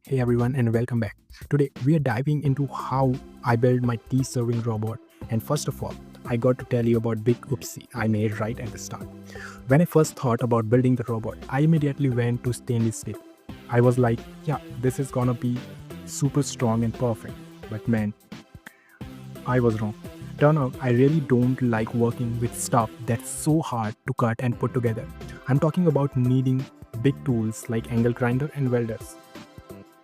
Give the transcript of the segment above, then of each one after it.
Hey everyone and welcome back. Today we are diving into how I built my tea serving robot, and first of all, I got to tell you about big oopsie I made right at the start. When I first thought about building the robot, I immediately went to stainless steel. I was like, yeah, this is gonna be super strong and perfect. But man, I was wrong. Turn out I really don't like working with stuff that's so hard to cut and put together. I'm talking about needing big tools like angle grinder and welders.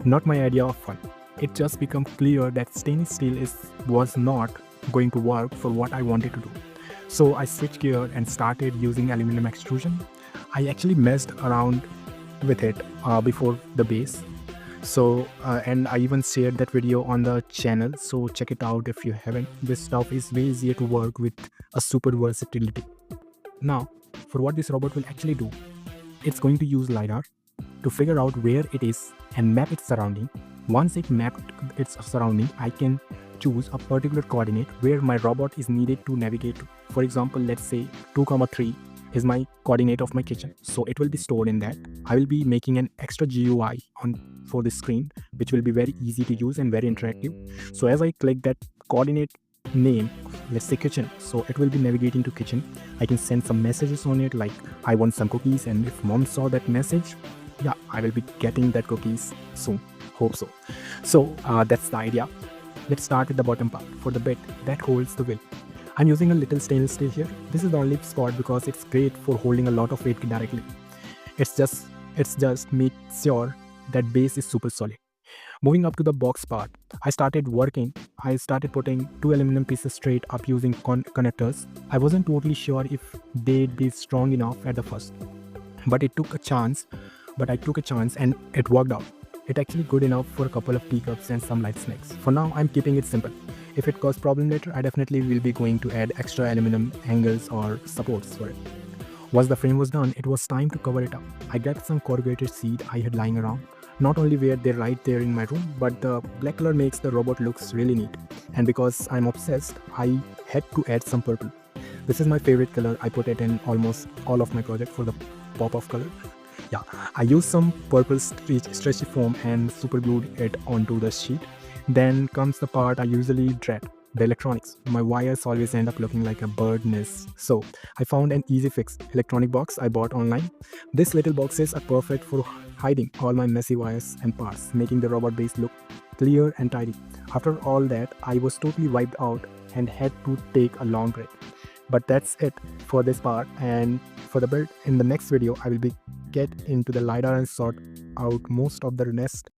Not my idea of fun. It just became clear that stainless steel was not going to work for what I wanted to do. So I switched gear and started using aluminum extrusion. I actually messed around with it before the base. And I even shared that video on the channel. So check it out if you haven't. This stuff is way easier to work with a super versatility. Now, for what this robot will actually do, it's going to use LiDAR to figure out where it is and map its surrounding. Once it mapped its surrounding, I can choose a particular coordinate where my robot is needed to navigate to. For example, let's say 2,3 is my coordinate of my kitchen. So it will be stored in that. I will be making an extra GUI for the screen, which will be very easy to use and very interactive. So as I click that coordinate name, let's say kitchen, so it will be navigating to kitchen. I can send some messages on it like I want some cookies, and if mom saw that message, yeah, I will be getting that cookies soon. Hope so. That's the idea. Let's start with the bottom part. For the bit that holds the wheel, I'm using a little stainless steel here. This is the only spot because it's great for holding a lot of weight directly. It's just make sure that base is super solid. Moving up to the box part, I started putting two aluminum pieces straight up using connectors. I wasn't totally sure if they'd be strong enough at the first, but I took a chance and it worked out. It's actually good enough for a couple of teacups and some light snacks. For now, I'm keeping it simple. If it causes problem later, I definitely will be going to add extra aluminum angles or supports for it. Once the frame was done, it was time to cover it up. I grabbed some corrugated sheet I had lying around. Not only were they right there in my room, but the black color makes the robot looks really neat. And because I'm obsessed, I had to add some purple. This is my favorite color. I put it in almost all of my project for the pop of color. Yeah, I used some purple stretchy foam and super glued it onto the sheet. Then comes the part I usually dread, the electronics. My wires always end up looking like a bird nest. So I found an easy fix, electronic box I bought online. These little boxes are perfect for hiding all my messy wires and parts, making the robot base look clear and tidy. After all that, I was totally wiped out and had to take a long break. But that's it for this part, and for the build in the next video I will be get into the LiDAR and sort out most of the rest